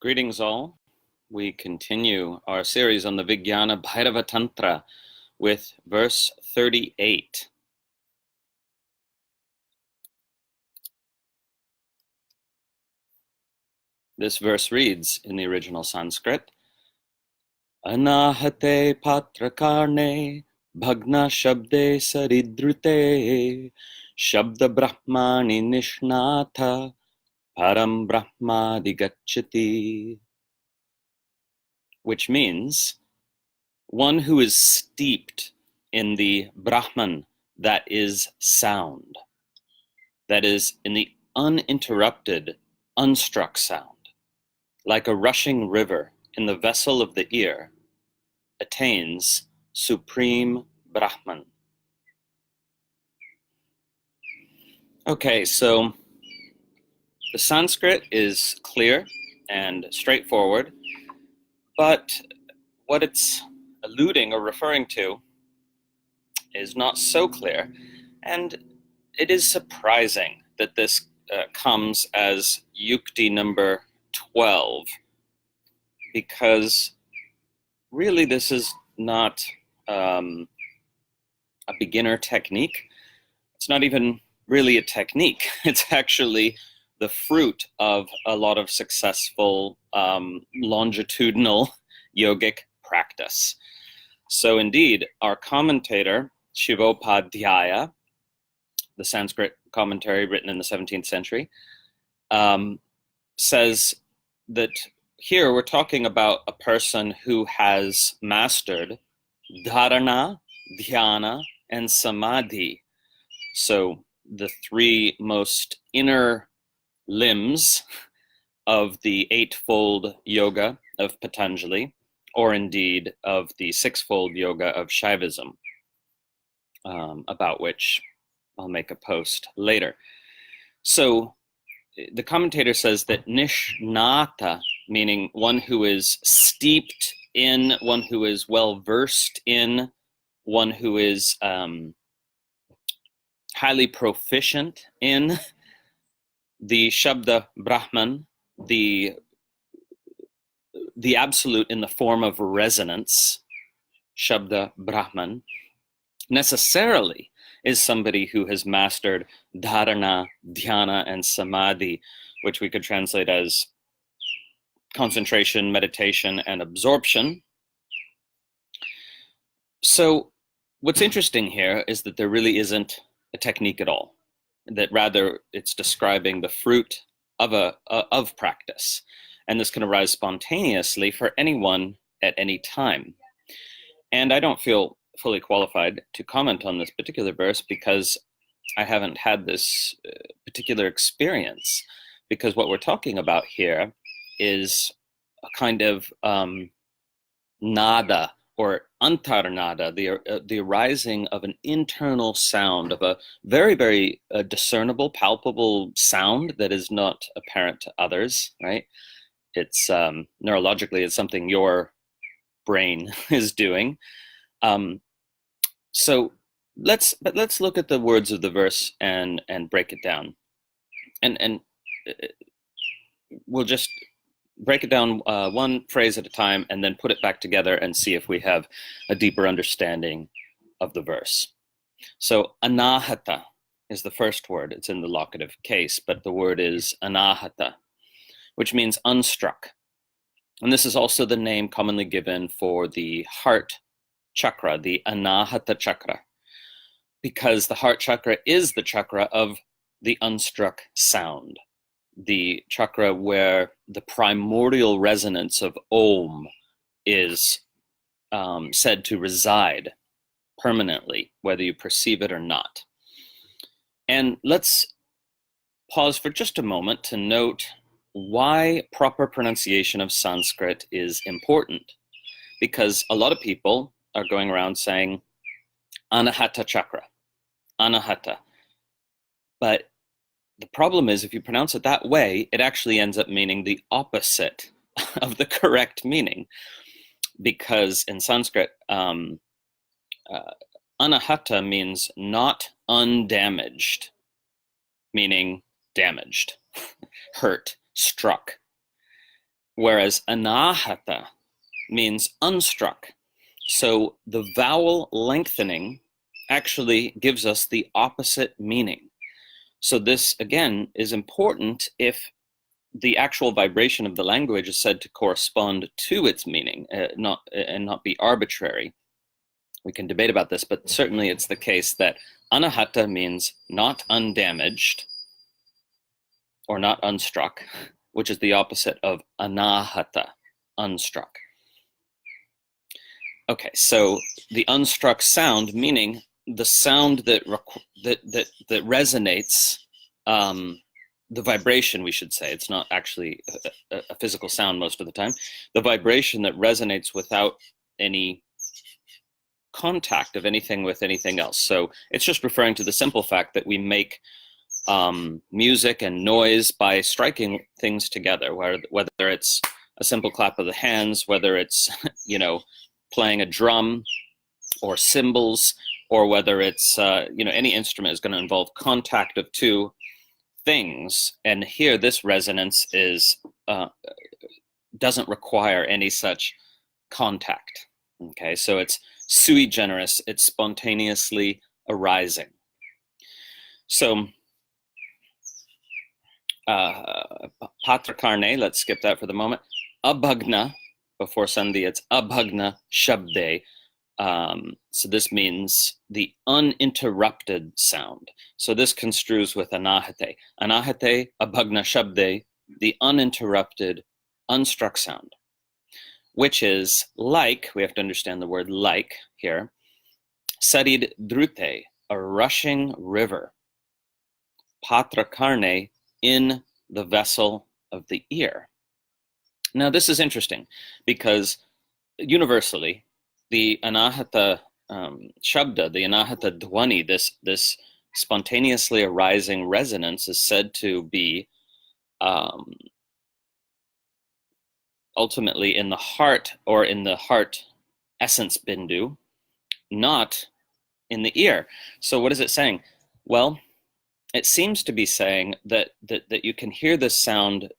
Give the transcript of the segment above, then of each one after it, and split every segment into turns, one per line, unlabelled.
Greetings all. We continue our series on the Vijñāna-bhairava-tantra with verse 38. This verse reads in the original Sanskrit, Anāhate pātra-karṇe bhagna-śabde sarid-drute śabda-brahmaṇi niṣṇātaḥ param brahmādhigacchati, which means one who is steeped in the Brahman that is sound, that is in the uninterrupted, unstruck sound, like a rushing river in the vessel of the ear, attains supreme Brahman. Okay, so the Sanskrit is clear and straightforward, but what it's alluding or referring to is not so clear, and it is surprising that this comes as Yukti number 12, because really this is not a beginner technique. It's not even really a technique. It's actually the fruit of a lot of successful longitudinal yogic practice. So indeed, our commentator, Shivopadhyaya, the Sanskrit commentary written in the 17th century, says that here we're talking about a person who has mastered dharana, dhyana, and samadhi. So the three most inner limbs of the eightfold yoga of Patanjali, or indeed of the sixfold yoga of Shaivism, about which I'll make a post later. So the commentator says that niṣṇātaḥ, meaning one who is steeped in, one who is well versed in, one who is highly proficient in the śabda-brahman, the absolute in the form of resonance, śabda-brahman, necessarily is somebody who has mastered dharana, dhyana, and samadhi, which we could translate as concentration, meditation, and absorption. So what's interesting here is that there really isn't a technique at all, that rather it's describing the fruit of practice. And this can arise spontaneously for anyone at any time. And I don't feel fully qualified to comment on this particular verse because I haven't had this particular experience, because what we're talking about here is a kind of Nāda, or antar-nāda, the arising of an internal sound, of a very, very discernible, palpable sound that is not apparent to others, right? It's neurologically, it's something your brain is doing. So let's look at the words of the verse and break it down, and we'll just break it down one phrase at a time and then put it back together and see if we have a deeper understanding of the verse. So anāhata is the first word. It's in the locative case, but the word is anāhata, which means unstruck. And this is also the name commonly given for the heart chakra, the anāhata chakra, because the heart chakra is the chakra of the unstruck sound, the chakra where the primordial resonance of Om is said to reside permanently, whether you perceive it or not. And let's pause for just a moment to note why proper pronunciation of Sanskrit is important, because a lot of people are going around saying Anahata chakra, Anahata. But the problem is, if you pronounce it that way, it actually ends up meaning the opposite of the correct meaning, because in Sanskrit, Anahata means not undamaged, meaning damaged, hurt, struck. whereas anāhata means unstruck. So the vowel lengthening actually gives us the opposite meaning. So this, again, is important if the actual vibration of the language is said to correspond to its meaning, not be arbitrary. We can debate about this, but certainly it's the case that anahata means not undamaged or not unstruck, which is the opposite of anāhata, unstruck. Okay, so the unstruck sound, meaning the sound that resonates, the vibration, we should say. It's not actually a physical sound most of the time. The vibration that resonates without any contact of anything with anything else. So it's just referring to the simple fact that we make music and noise by striking things together, whether it's a simple clap of the hands, whether it's, playing a drum or cymbals, or whether it's, any instrument is going to involve contact of two things. And here this resonance doesn't require any such contact. Okay, so it's sui generis, it's spontaneously arising. So pātra-karṇe, let's skip that for the moment. Abhagna, before sandhi, it's bhagna-śabde. So this means the uninterrupted sound. So this construes with anāhate. Anāhate, bhagna-śabde, the uninterrupted, unstruck sound, which is like, we have to understand the word like here, sarid-drute, a rushing river, pātra-karṇe, in the vessel of the ear. Now this is interesting because universally, the anāhata śabda, the anāhata dhvani, this spontaneously arising resonance is said to be ultimately in the heart, or in the heart essence bindu, not in the ear. So what is it saying? Well, it seems to be saying that you can hear this sound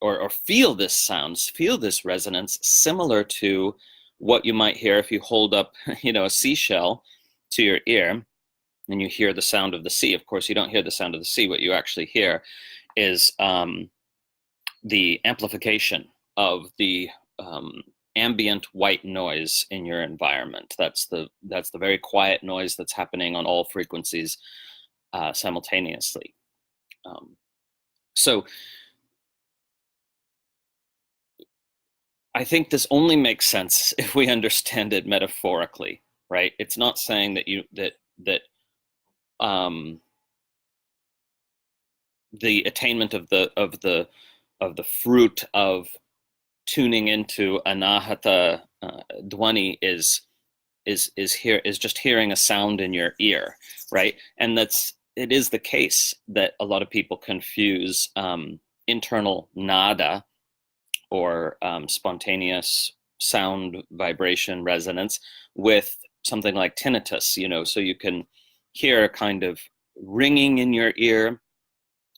or feel this sound, feel this resonance similar to what you might hear if you hold up, a seashell to your ear and you hear the sound of the sea. Of course, you don't hear the sound of the sea. What you actually hear is the amplification of the ambient white noise in your environment. That's the very quiet noise that's happening on all frequencies simultaneously. So I think this only makes sense if we understand it metaphorically, right? It's not saying that the attainment of the fruit of tuning into anāhata dhvani is just hearing a sound in your ear, right? And it is the case that a lot of people confuse internal Nāda, or spontaneous sound vibration resonance, with something like tinnitus, so you can hear a kind of ringing in your ear,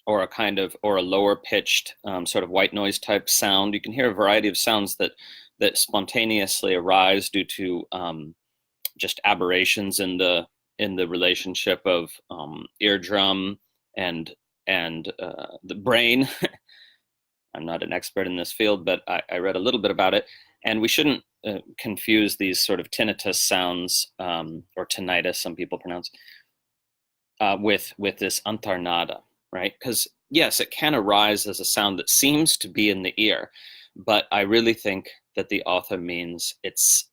or a lower pitched sort of white noise type sound. You can hear a variety of sounds that spontaneously arise due to just aberrations in the relationship of eardrum and the brain. I'm not an expert in this field, but I read a little bit about it, and we shouldn't confuse these sort of tinnitus sounds, or tinnitus, some people pronounce, with this antarnada, right? Because yes, it can arise as a sound that seems to be in the ear, but I really think that the author means it's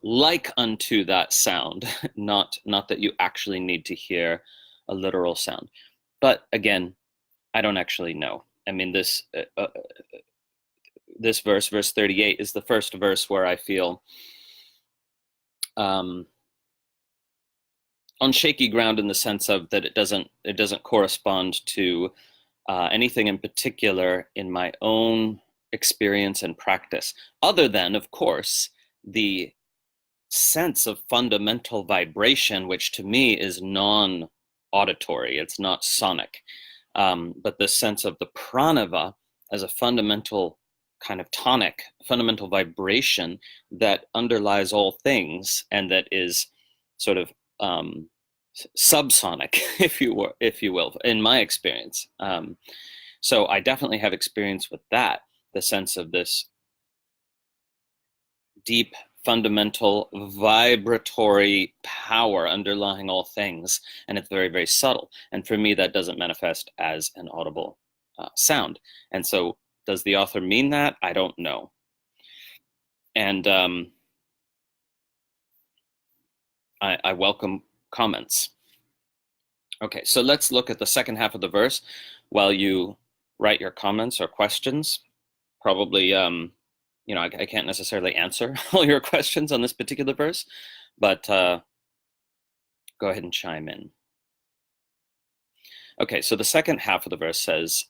like unto that sound, not that you actually need to hear a literal sound. But again, I don't actually know. I mean, this verse 38, is the first verse where I feel on shaky ground, in the sense of that it doesn't correspond to anything in particular in my own experience and practice, other than, of course, the sense of fundamental vibration, which to me is non-auditory, it's not sonic. But the sense of the pranava a fundamental kind of tonic, fundamental vibration that underlies all things, and that is sort of subsonic, if you will, in my experience. So I definitely have experience with that, the sense of this deep, fundamental, vibratory power underlying all things, and it's very, very subtle. And for me, that doesn't manifest as an audible sound. And so, does the author mean that? I don't know. And I welcome comments. Okay, so let's look at the second half of the verse while you write your comments or questions. Probably, I can't necessarily answer all your questions on this particular verse, but go ahead and chime in. Okay, so the second half of the verse says,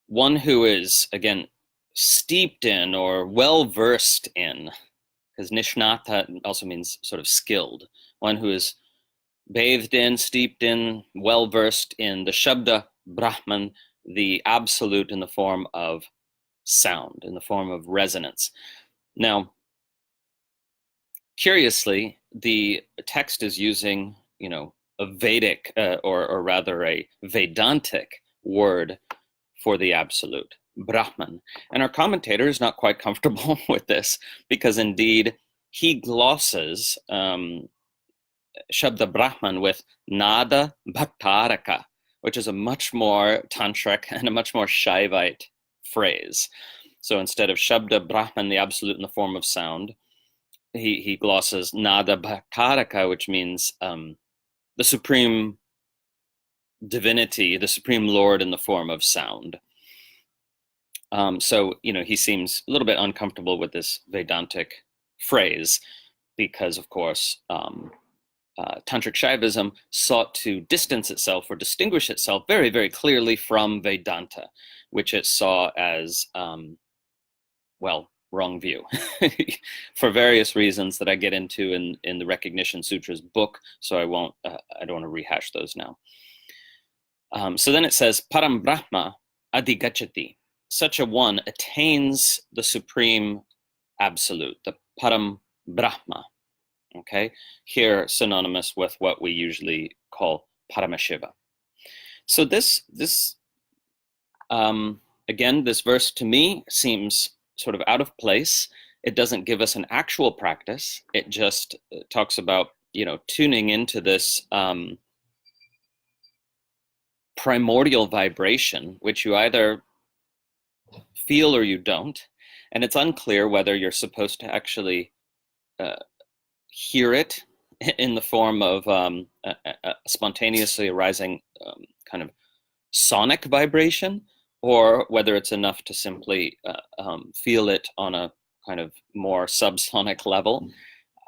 one who is, again, steeped in or well-versed in, because niṣṇātaḥ also means sort of skilled, one who is bathed in, steeped in, well-versed in the śabda-brahman, the absolute in the form of sound, in the form of resonance. Now, curiously, the text is using, a Vedic, or rather a Vedantic word for the absolute, Brahman. And our commentator is not quite comfortable with this, because indeed he glosses śabda-brahman with Nāda bhaktaraka, which is a much more tantric and a much more Shaivite phrase. So instead of śabda-brahman, the absolute in the form of sound, he glosses Nāda bhaktaraka, which means the supreme divinity, the supreme Lord in the form of sound. So, he seems a little bit uncomfortable with this Vedantic phrase because, of course, Tantric Shaivism sought to distance itself or distinguish itself very, very clearly from Vedanta, which it saw as, wrong view for various reasons that I get into in the Recognition Sutras book. So I don't want to rehash those now. So then it says, param brahmādhigacchati. Such a one attains the supreme absolute, the param Brahma. Okay, here synonymous with what we usually call Paramashiva. So this again, this verse to me seems sort of out of place. It doesn't give us an actual practice. It just talks about, tuning into this primordial vibration, which you either feel or you don't. And it's unclear whether you're supposed to actually hear it in the form of a spontaneously arising kind of sonic vibration, or whether it's enough to simply feel it on a kind of more subsonic level.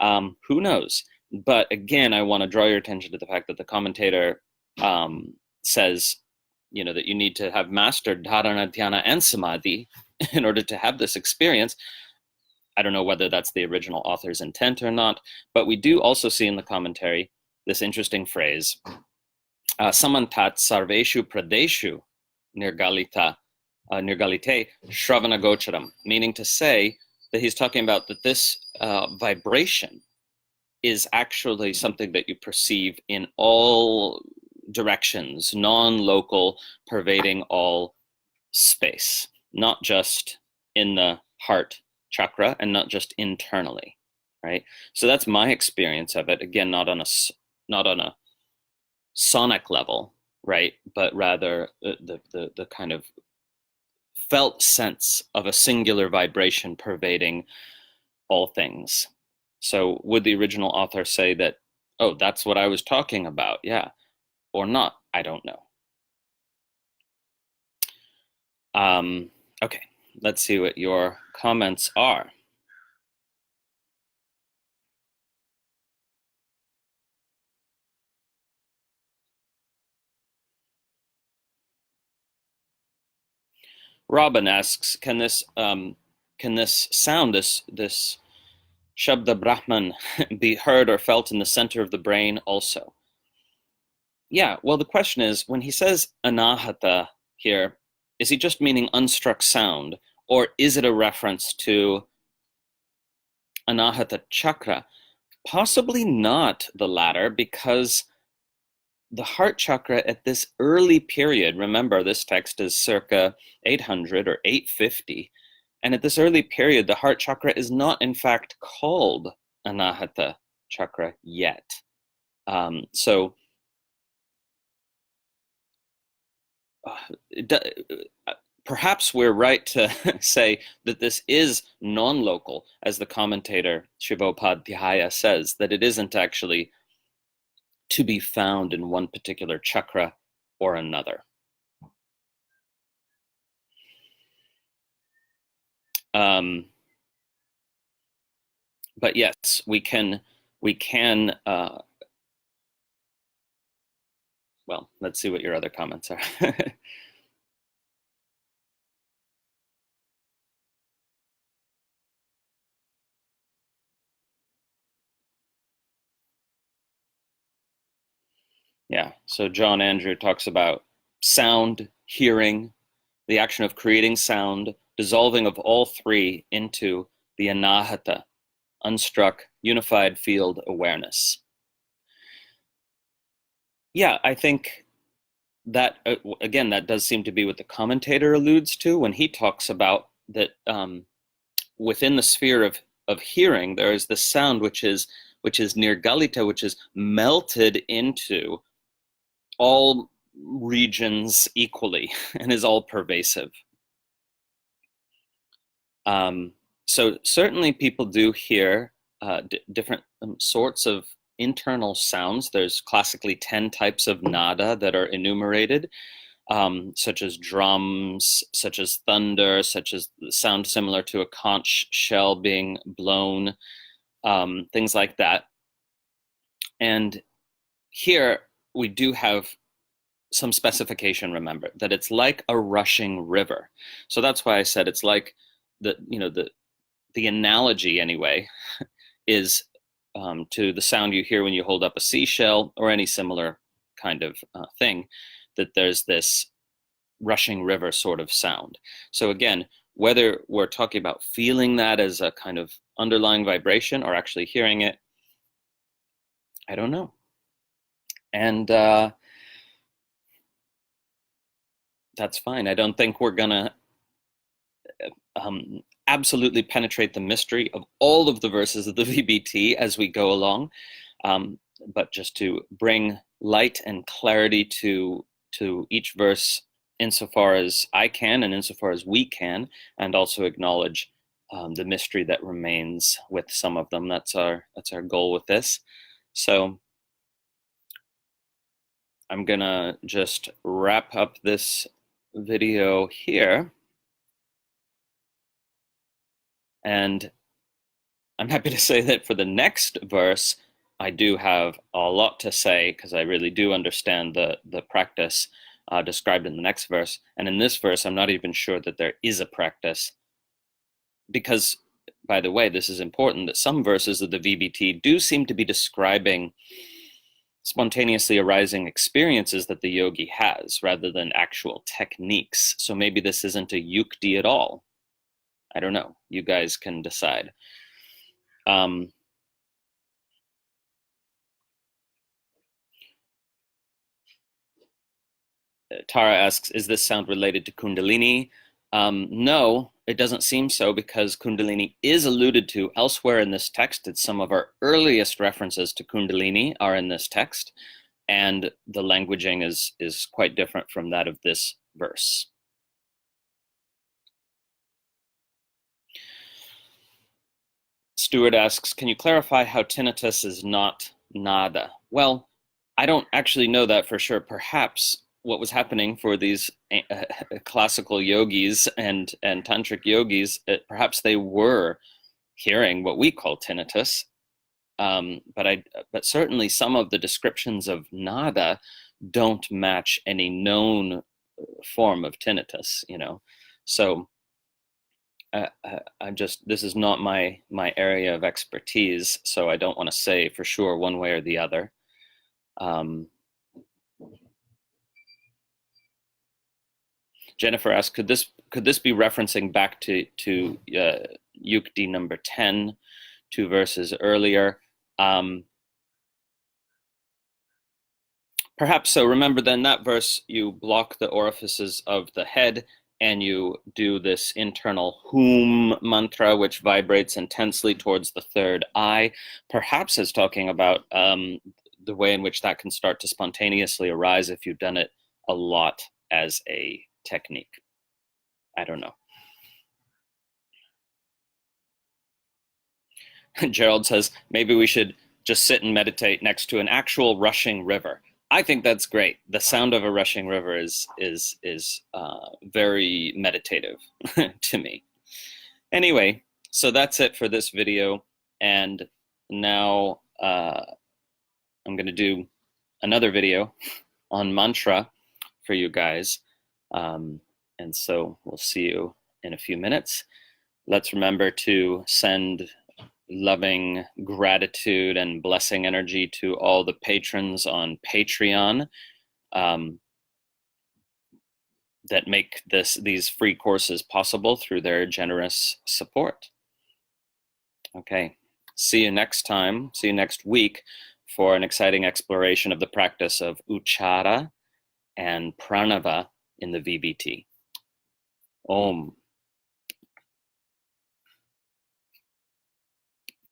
Who knows? But again, I want to draw your attention to the fact that the commentator says, that you need to have mastered dharana, dhyana, and samadhi in order to have this experience. I don't know whether that's the original author's intent or not, but we do also see in the commentary this interesting phrase, samantat sarveshu pradeshu nirgalite shravana gocharam, meaning to say that he's talking about that this vibration is actually something that you perceive in all directions, non-local, pervading all space, not just in the heart chakra and not just internally, right? So that's my experience of it. Again, not on a sonic level, right? But rather the kind of felt sense of a singular vibration pervading all things. So would the original author say that, oh, that's what I was talking about? Yeah. Or not? I don't know. Okay, let's see what your comments are. Robin asks, can this sound, this śabda-brahman, be heard or felt in the center of the brain also? Yeah, well, the question is, when he says anāhata here, is he just meaning unstruck sound, or is it a reference to Anahata chakra? Possibly not the latter, because the heart chakra at this early period, remember this text is circa 800 or 850, and at this early period, the heart chakra is not in fact called Anahata chakra yet. So perhaps we're right to say that this is non-local, as the commentator Shivopadhyaya says, that it isn't actually to be found in one particular chakra or another. But yes, we can well, let's see what your other comments are. Yeah, so John Andrew talks about sound, hearing, the action of creating sound, dissolving of all three into the anāhata, unstruck, unified field awareness. Yeah, I think that, again, that does seem to be what the commentator alludes to when he talks about that within the sphere of hearing, there is the sound which is nirgalita, which is melted into all regions equally and is all pervasive. So certainly people do hear different sorts of internal sounds. There's classically 10 types of nāda that are enumerated, such as drums, such as thunder, such as sound similar to a conch shell being blown, things like that. And here we do have some specification, remember, that it's like a rushing river. So that's why I said it's like the analogy anyway is to the sound you hear when you hold up a seashell or any similar kind of thing, that there's this rushing river sort of sound. So again, whether we're talking about feeling that as a kind of underlying vibration or actually hearing it, I don't know. And that's fine. I don't think we're gonna absolutely penetrate the mystery of all of the verses of the VBT as we go along, but just to bring light and clarity to each verse insofar as I can and insofar as we can, and also acknowledge the mystery that remains with some of them. That's our goal with this. So I'm gonna just wrap up this video here. And I'm happy to say that for the next verse, I do have a lot to say, because I really do understand the practice described in the next verse. And in this verse, I'm not even sure that there is a practice, because, by the way, this is important, that some verses of the VBT do seem to be describing spontaneously arising experiences that the yogi has, rather than actual techniques. So maybe this isn't a yukti at all. I don't know. You guys can decide. Tara asks, is this sound related to Kundalini? No, it doesn't seem so, because Kundalini is alluded to elsewhere in this text. It's some of our earliest references to Kundalini are in this text, and the languaging is quite different from that of this verse. Stuart asks, can you clarify how tinnitus is not Nāda? Well, I don't actually know that for sure. Perhaps what was happening for these classical yogis and tantric yogis, perhaps they were hearing what we call tinnitus, but certainly some of the descriptions of Nāda don't match any known form of tinnitus, So this is not my area of expertise, so I don't want to say for sure one way or the other. Jennifer asked, could this be referencing back to Yukti number 10, 2 verses earlier? Perhaps so. Remember, then that verse, you block the orifices of the head and you do this internal hum mantra, which vibrates intensely towards the third eye. Perhaps it's talking about the way in which that can start to spontaneously arise if you've done it a lot as a technique. I don't know. Gerald says, maybe we should just sit and meditate next to an actual rushing river. I think that's great. The sound of a rushing river is very meditative to me. Anyway, so that's it for this video. And now I'm going to do another video on mantra for you guys. And so we'll see you in a few minutes. Let's remember to send loving gratitude and blessing energy to all the patrons on Patreon that make these free courses possible through their generous support. Okay, see you next time. See you next week for an exciting exploration of the practice of uchara and pranava in the VBT. Om.